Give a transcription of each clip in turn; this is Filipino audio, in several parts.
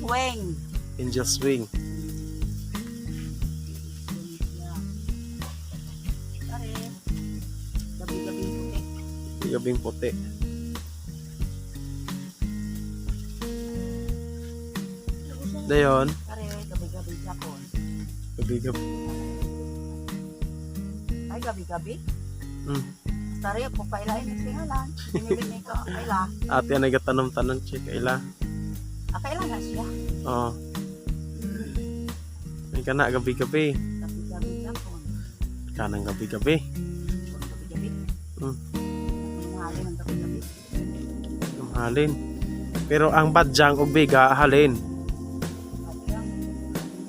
swing. Angel swing. Kare. Gabi-gabi puti. Gabing puti. Dayon, Kare, gabi-gabi Japon. gabi-gabi. Ay, gabi-gabi. Hmm. Kare, kung kailain ng singalan. Pinili ko, kaila. Ate na gatanong-tanong siya kaila. Kaila na siya. Oo. Ay ka na, gabi-gabi. Gabi-gabi Japon. Kanang gabi-gabi. Gabi-gabi. Hmm. Nangalin ng gabi-gabi. Halin. Pero ang badyang o biga, halin. Badyang,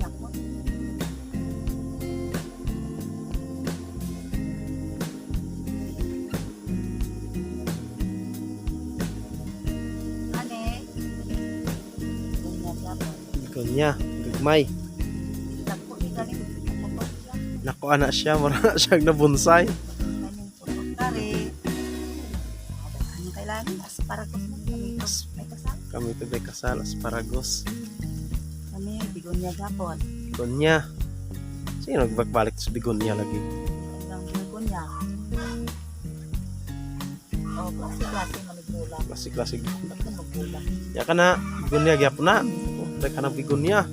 Japon. Ane. Ganyan Japon. Kanya, gagmay. Tagpo ni galing. Tagpo siya. Naku, anak siya, marana siyang nabunsay. Kanyang putok kare. Ano kailangan? Asparagus mo. May kasal. Kami ito may kasal, asparagus. Kami, bigonya Japon. Bigonya. Sino nagbalik sa bigonya lagi? Ang bigonya. Oh, klase-klase manigula. Klasik-klasik. Bakit magula? Ya ka na, bigonya gyapon na. Dahil ka na bigonya.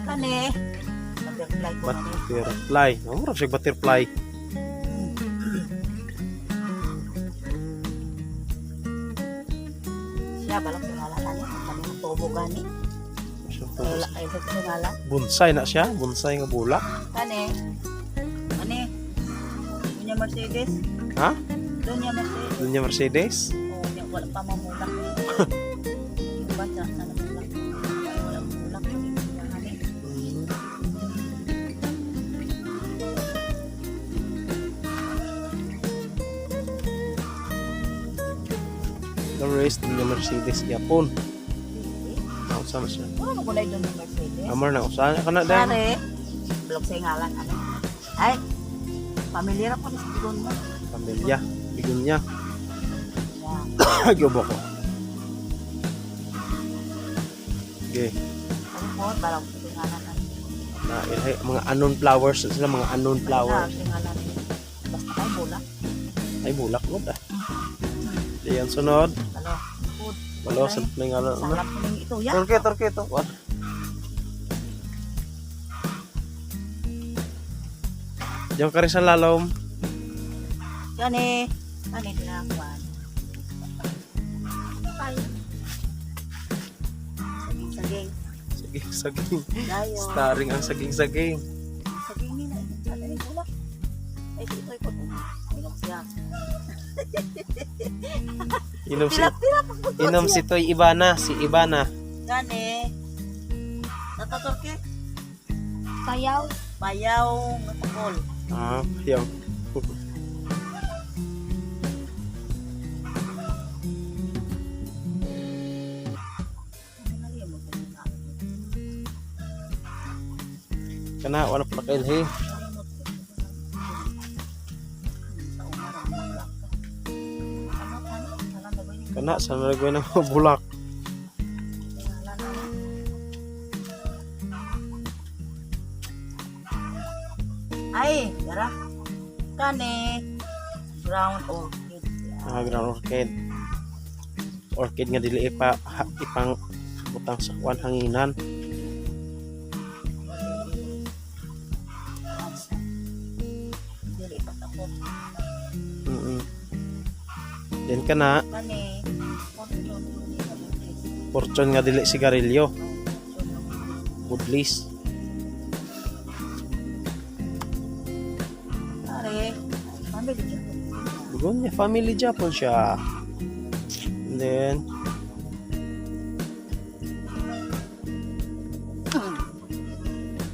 Kani. Butterfly ko kani. Butterfly. Murag siya butterfly. Siya, balak singalan niya. Kami ng tubo gani. Ay, singalan. Bonsai na siya. Bonsai nga bulak. Kani. Kani. Donya Mercedes. Ha? Donya Mercedes. Dunya Mercedes. Oh, yung wala pa mamulak. Yung bata na namulak. Wala mamulak. Kani. The rest, Dunya Mercedes. Yapon. Nausa na siya. Ano mo kulay doon yung Mercedes? Amar na usa ka na dahil. Pare, blog sa ngalan. Ano? Ay, pamilyar ako sa doon mo. Pamilya. Bigonya. Yeah. Gyobo ko. Okay. Ano mo, balak sa ngalan. Na, mga unknown flowers. Sila mga unknown flowers. Ngalan. Basta kayo bola. Ay, bulak mo da. Diyan sunod. Ano? Food. Malo, sa may nga lang. Sarap ng ito, ya. Turke ito. What? Diyan ka rin sa lalom. Yan eh. Ano din ako. Kaya. Saging-saging. Saging. Dayo. Starring ang saging. Saging nila. Sana rin bola. Ay, ito ko. Ayun siya. Inom si Toy Ibana. Si Ibana. Yan eh. Natatorke. Payaw. Payaw. Matapol. Ah, yung. Kana, wala pa kailhi. Kana, sa nalagay ng mga bulak. Ay, yara. Kani. Brown orchid. Ah, ground orchid. Orchid nga dili ipang butang sa kuan hanginan. Dili pa ako. Then kana, Kani. fortune nga dili sigarilyo. Budlis. Pare. Family dyan. Begonia family Japon siya. And then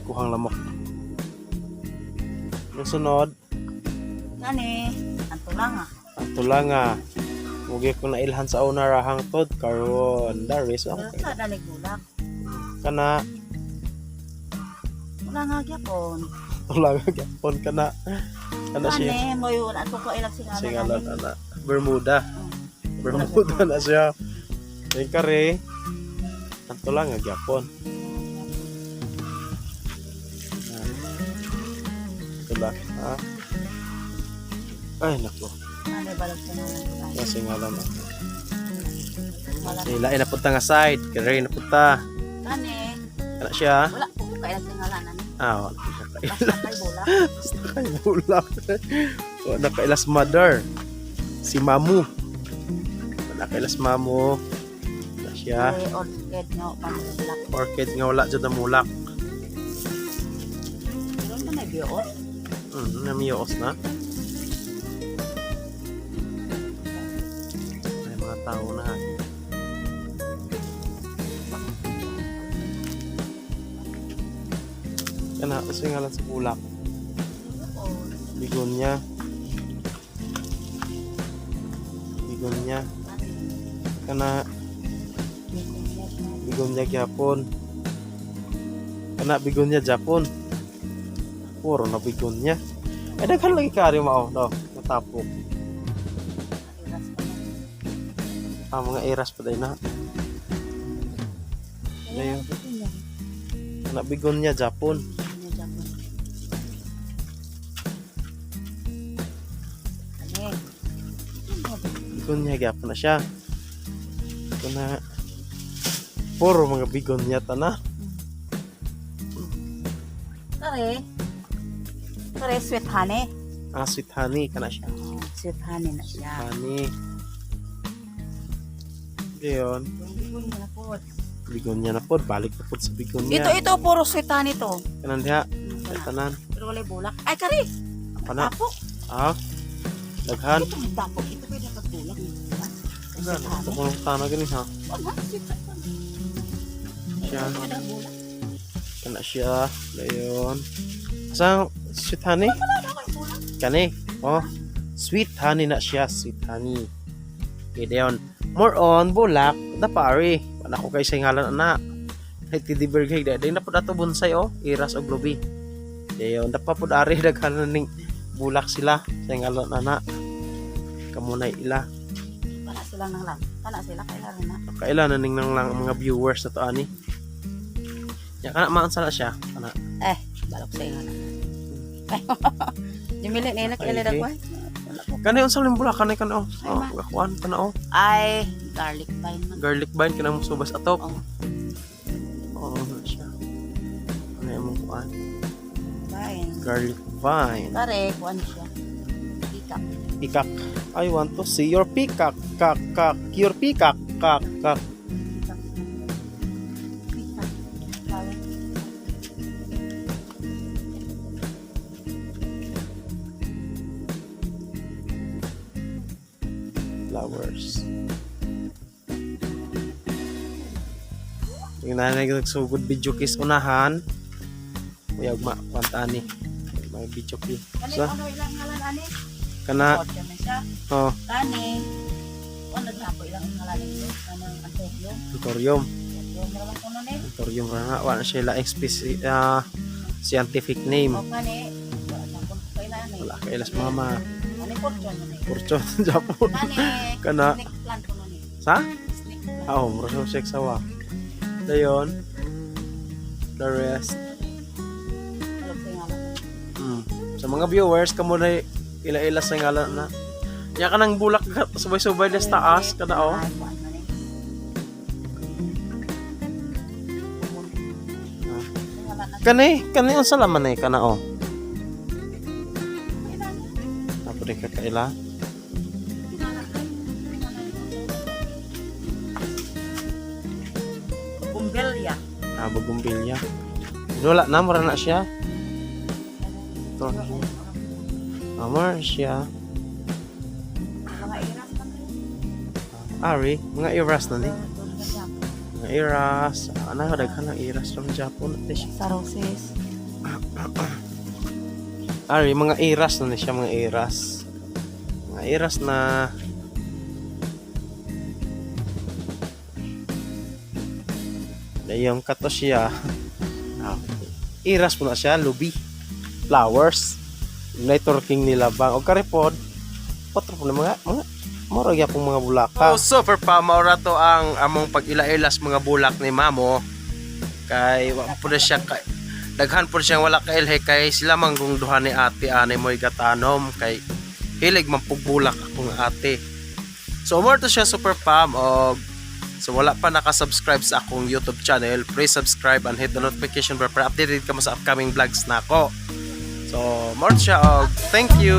kuhang lamok. Yung sunod, Kani. Anto lang ah. ang tulanga. Mugi ko na ilhan sa una rahang tod karon daris Pero okay. sa danig bulak. Kana Wala nga gyapon. tulanga gyapon kana. Kana siya. Kani. Mo yun. Ato ko ilang singalan. Singalan ana Bermuda. Bermuda na siya. Ay kare Ato lang nga gyapon. Ito lang. Ha? Ay, nako. Ano balog sa mga Kasi nga lang. wala Sila ay napunta nga side. Kaya napunta. kani Kana siya. wala po ko kaya sa ngalanan Ah, basta kay bola kay bulak. Wala kailas mother. Si Mamu. Wala kailas Mamu. Kana siya. kay orchid no panulak Orchid nga wala dyan na mulak. pero na may biot Namiyos na. May mga tao na. Kana, kasi nga lang sa bulak. Bigonya. Bigonya. Kana, bigonya gyapon. Kana, bigonya Japon. Puro na bigonya. Ay, daghan lagi kari mao, no? Natapok. Mga iras pa din na. Ayun. Kana, bigonya Japon. Bigonya gyapon na siya. Kana, puro mga bigonya na. Kare sweet honey. Ah, sweet honey, kana siya. Sweet honey na siya. Honey. Ngayon, bigonya na po. Balik na po sa bigonya. Ito puro sweet honey to. Kanan diha. Ay, tanan. Pero wala bulak. Ay kare. Kana. Tapok. Ah, daghan. Ito may tapok. Ito may nakagulak. Daghan. Ito ko ng tanah gani ha. Wala sweet honey. Siya. Wala bulak. Kana siya. Dayon. Sa sweet honey? Kani. Oh. Sweet honey na siya. Sweet honey. Okay, dayon. More on bulak. Dapari. Wala ko kay sa ngalan na. Ay tidiberg hay day na pud ato bonsai oh. Iras og lubi. Dayon dapa pud ari daghan ning bulak sila sa ngalan na. Kamunay ila. Kana sila nang lang. Kana sila kailan na. Kailan na ning nang lang mga viewers na to ani. Ya kana maansa na siya. Kana. Balok sa inyo na. Jumili nila kailan Okay. ako. Kanay unsa ning bulak kanay kana oh. Oh, gakuan kana oh. Ay, garlic vine man. Garlic vine kanang musubas atop. Oh, Oh, na siya. Ano yung kuan? vine. Garlic vine. Kare, kuan siya. Ikak. Peacock. I want to see your peacock. Kak, kak. Your peacock. Kak, kak. Flowers. Tingnan na nagsugod video kiss unahan. Kuya ugma pantani. May video kiss. Kani So, ano ilang ngalan ani? kana Kotse na siya. oh, Kani. Kuan naghapo ilang ngalan niyo? Kanang antebyo. tutorium. Yung meron ko na ni. Tutorium ra nga wala siya la scientific name. O kani. Wala na kun kailan ni. Wala kay ilas mama. Kani fortune na ni. Kurchon Japon. Kani. Kana Snake plant ko na ni. sa? Snake plant. Oh, mura sa sex sawa. Dayon. The rest. Balok sa ngalan. Sa mga viewers kamo na ila-ila sa ngalan na. Ya kanang bulak subay-subay des taas kada oh. Ay, kuan na ni. Kani unsa laman kana oh. Apo de kakaila. Bumbelya. Bagumbilya. Wala na mura na siya. Ito. Amar siya. Mga iras na ni. Ari, mga iras na ni. Mga iras. Ano daghan ng iras from Japan ate siya. Sa roses. Ari, mga iras na ni siya, mga iras. Mga iras na yung kato siya. Iras po na siya, lubi. Flowers. Networking nila bang. O karipod. Potro po na mga Mura gyapon mga bulaka. Oh, super pa maura to ang among pag-ila-ilas mga bulak ni Mamo. Kay wa po na siya kay daghan po siyang wala ka ilhe kay sila manggong duha ni ate anay mo'y gatanom kay hilig man pugbulak akong ate. So more to siya super pam og so wala pa naka-subscribe sa akong YouTube channel, please subscribe and hit the notification bell para updated ka mo sa upcoming vlogs nako. So more to siya og thank you.